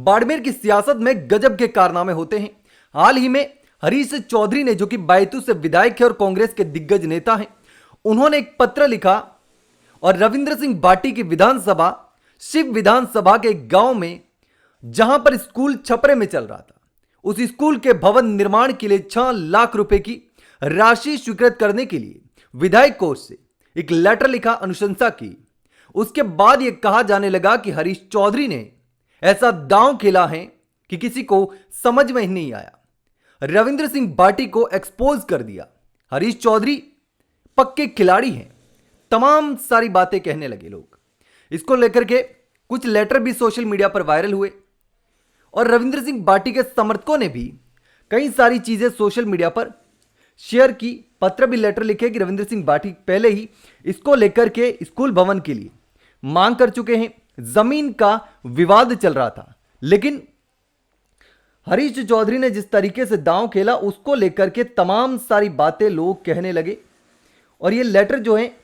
बाड़मेर की सियासत में गजब के कारनामे होते हैं। हाल ही में हरीश चौधरी ने, जो कि बैतूल से विधायक है और कांग्रेस के दिग्गज नेता हैं, उन्होंने एक पत्र लिखा और रविंद्र सिंह बाटी की विधानसभा, शिव विधानसभा के एक गांव में, जहां पर स्कूल छपरे में चल रहा था, उस स्कूल के भवन निर्माण के लिए 6 लाख रुपए की राशि स्वीकृत करने के लिए विधायक कोष से एक लेटर लिखा, अनुशंसा की। उसके बाद यह कहा जाने लगा कि हरीश चौधरी ने ऐसा दांव खेला है कि किसी को समझ में ही नहीं आया। रविंद्र सिंह बाटी को एक्सपोज कर दिया। हरीश चौधरी पक्के खिलाड़ी हैं, तमाम सारी बातें कहने लगे लोग। इसको लेकर के कुछ लेटर भी सोशल मीडिया पर वायरल हुए और रविंद्र सिंह बाटी के समर्थकों ने भी कई सारी चीजें सोशल मीडिया पर शेयर की, पत्र भी, लेटर लिखे कि रविंद्र सिंह बाटी पहले ही इसको लेकर के स्कूल भवन के लिए मांग कर चुके हैं। जमीन का विवाद चल रहा था, लेकिन हरीश चौधरी ने जिस तरीके से दांव खेला, उसको लेकर के तमाम सारी बातें लोग कहने लगे। और ये लेटर जो है,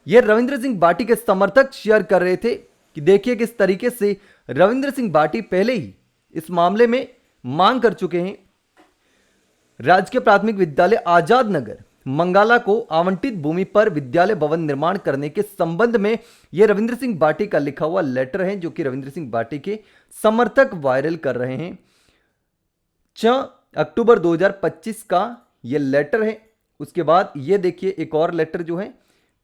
ये रविंद्र सिंह बाटी के समर्थक शेयर कर रहे थे कि देखिए किस तरीके से रविंद्र सिंह बाटी पहले ही इस मामले में मांग कर चुके हैं। राजकीय प्राथमिक विद्यालय आजाद नगर मंगाला को आवंटित भूमि पर विद्यालय भवन निर्माण करने के संबंध में यह रविंद्र सिंह बाटी का लिखा हुआ लेटर है, जो कि रविंद्र सिंह बाटी के समर्थक वायरल कर रहे हैं। 6 अक्टूबर 2025 का यह लेटर है। उसके बाद यह देखिए एक और लेटर जो है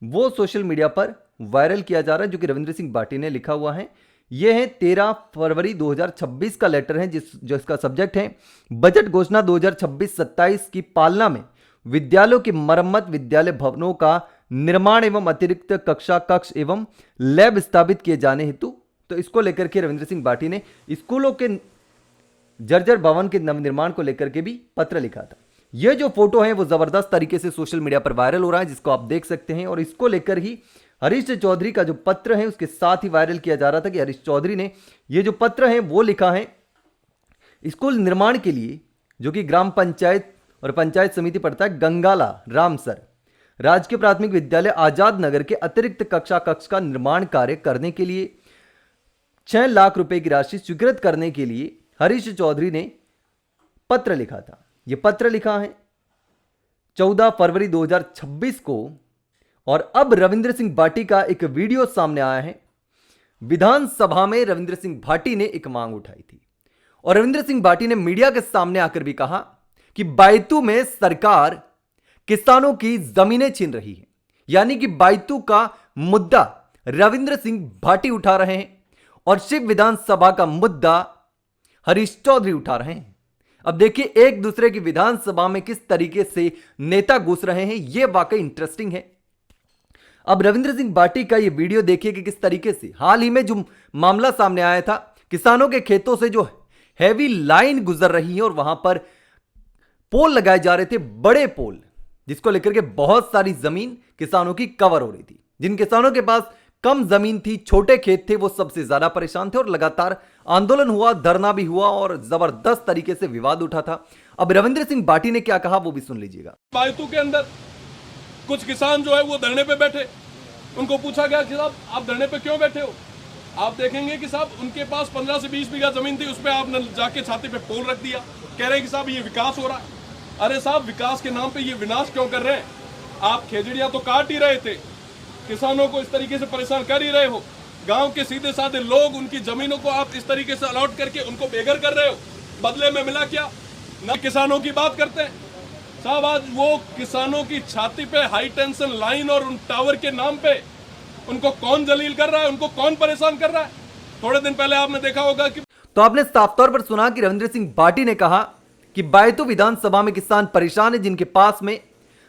वो सोशल मीडिया पर वायरल किया जा रहा है, जो कि रविंद्र सिंह बाटी ने लिखा हुआ है। यह है 13 फरवरी 2026 का लेटर है, जिसका सब्जेक्ट है बजट घोषणा 2026-27 की पालना में विद्यालयों की मरम्मत, विद्यालय भवनों का निर्माण एवं अतिरिक्त कक्षा कक्ष एवं लैब स्थापित किए जाने हेतु। तो इसको लेकर के रविंद्र सिंह बाटी ने स्कूलों के जर्जर भवन के नवनिर्माण को लेकर के भी पत्र लिखा था। यह जो फोटो है वो जबरदस्त तरीके से सोशल मीडिया पर वायरल हो रहा है, जिसको आप देख सकते हैं। और इसको लेकर ही हरीश चौधरी का जो पत्र है उसके साथ ही वायरल किया जा रहा था कि हरीश चौधरी ने ये जो पत्र है वो लिखा है स्कूल निर्माण के लिए, जो कि ग्राम पंचायत और पंचायत समिति पड़ता है गंगाला रामसर राजकीय प्राथमिक विद्यालय आजाद नगर के अतिरिक्त कक्षा कक्ष का निर्माण कार्य करने के लिए 6 लाख रुपए की राशि स्वीकृत करने के लिए हरीश चौधरी ने पत्र लिखा था। यह पत्र लिखा है 14 फरवरी 2026 को। और अब रविंद्र सिंह बाटी का एक वीडियो सामने आया है। विधानसभा में रविंद्र सिंह बाटी ने एक मांग उठाई थी और रविंद्र सिंह बाटी ने मीडिया के सामने आकर भी कहा कि बैतूल में सरकार किसानों की जमीनें छीन रही है। यानी कि बैतूल का मुद्दा रविंद्र सिंह बाटी उठा रहे हैं और शिव विधानसभा का मुद्दा हरीश चौधरी उठा रहे हैं। अब देखिए एक दूसरे की विधानसभा में किस तरीके से नेता घुस रहे हैं, यह वाकई इंटरेस्टिंग है। अब रविंद्र सिंह बाटी का यह वीडियो देखिए कि किस तरीके से हाल ही में जो मामला सामने आया था, किसानों के खेतों से जो हैवी लाइन गुजर रही है और वहां पर पोल लगाए जा रहे थे, बड़े पोल, जिसको लेकर के बहुत सारी जमीन किसानों की कवर हो रही थी। जिन किसानों के पास कम जमीन थी, छोटे खेत थे, वो सबसे ज्यादा परेशान थे और लगातार आंदोलन हुआ, धरना भी हुआ और जबरदस्त तरीके से विवाद उठा था। अब रविंद्र सिंह बाटी ने क्या कहा वो भी सुन लीजिएगा। बैतूल के अंदर कुछ किसान जो है वो धरने पे बैठे, उनको पूछा गया कि साहब आप धरने पे क्यों बैठे हो। आप देखेंगे कि साहब उनके पास 15 से 20 बीघा जमीन थी, उस पर आपने जाके छाती पे पोल रख दिया, कह रहे हैं कि साहब ये विकास हो रहा है। अरे साहब विकास के नाम पे ये विनाश क्यों कर रहे हैं। आप खेजड़ियां तो काट ही रहे थे, किसानों को इस तरीके से परेशान कर ही रहे हो। गांव के सीधे साधे लोग, उनकी जमीनों को आप इस तरीके से अलॉट करके उनको बेघर कर रहे हो। बदले में मिला क्या, न किसानों की बात करते हैं साहब। आज वो किसानों की छाती पे हाई टेंशन लाइन और उन टावर के नाम पे उनको कौन जलील कर रहा है, उनको कौन परेशान कर रहा है। थोड़े दिन पहले आपने देखा होगा कि तो आपने साफ तौर पर सुना कि रविंद्र सिंह बाटी ने कहा कि बैतूल विधानसभा में किसान परेशान है, जिनके पास में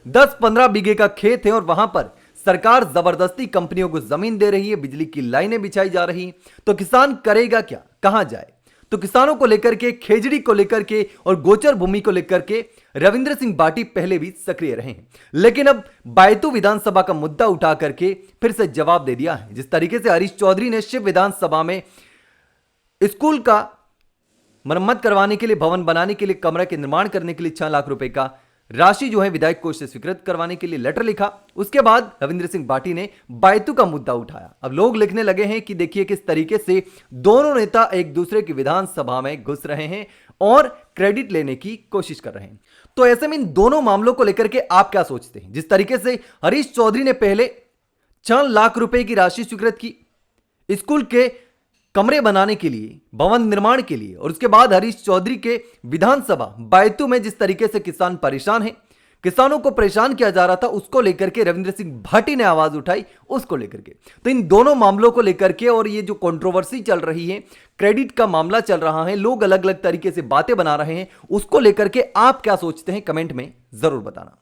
10-15 बीघे का खेत है और वहां पर सरकार जबरदस्ती कंपनियों को जमीन दे रही है, बिजली की लाइनें बिछाई जा रही हैं। तो किसान करेगा क्या, कहां जाए। तो किसानों को लेकर के, खेजड़ी को लेकर के और गोचर भूमि को लेकर के रविंद्र सिंह बाटी पहले भी सक्रिय रहे हैं, लेकिन अब बैतूल विधानसभा का मुद्दा उठा करके फिर से जवाब दे दिया है। जिस तरीके से हरीश चौधरी ने शिव विधानसभा में स्कूल का मरम्मत करवाने के लिए, भवन बनाने के लिए, कमरा के निर्माण करने के लिए 6 लाख रुपए का राशि जो है विधायक कोष से स्वीकृत करवाने के लिए लेटर लिखा। उसके बाद रविंद्र सिंह बाटी ने बायतू का मुद्दा उठाया। अब लोग लिखने लगे हैं कि देखिए किस तरीके से दोनों नेता एक दूसरे की विधानसभा में घुस रहे हैं और क्रेडिट लेने की कोशिश कर रहे हैं। तो ऐसे में इन दोनों मामलों को लेकर के आप क्या सोचते हैं? जिस तरीके से हरीश चौधरी ने पहले 4 लाख रुपए की राशि स्वीकृत की स्कूल के कमरे बनाने के लिए, भवन निर्माण के लिए, और उसके बाद हरीश चौधरी के विधानसभा बायतू में जिस तरीके से किसान परेशान हैं, किसानों को परेशान किया जा रहा था, उसको लेकर के रविंद्र सिंह भाटी ने आवाज उठाई उसको लेकर के। तो इन दोनों मामलों को लेकर के और ये जो कंट्रोवर्सी चल रही है, क्रेडिट का मामला चल रहा है, लोग अलग अलग तरीके से बातें बना रहे हैं, उसको लेकर के आप क्या सोचते हैं कमेंट में जरूर बताना।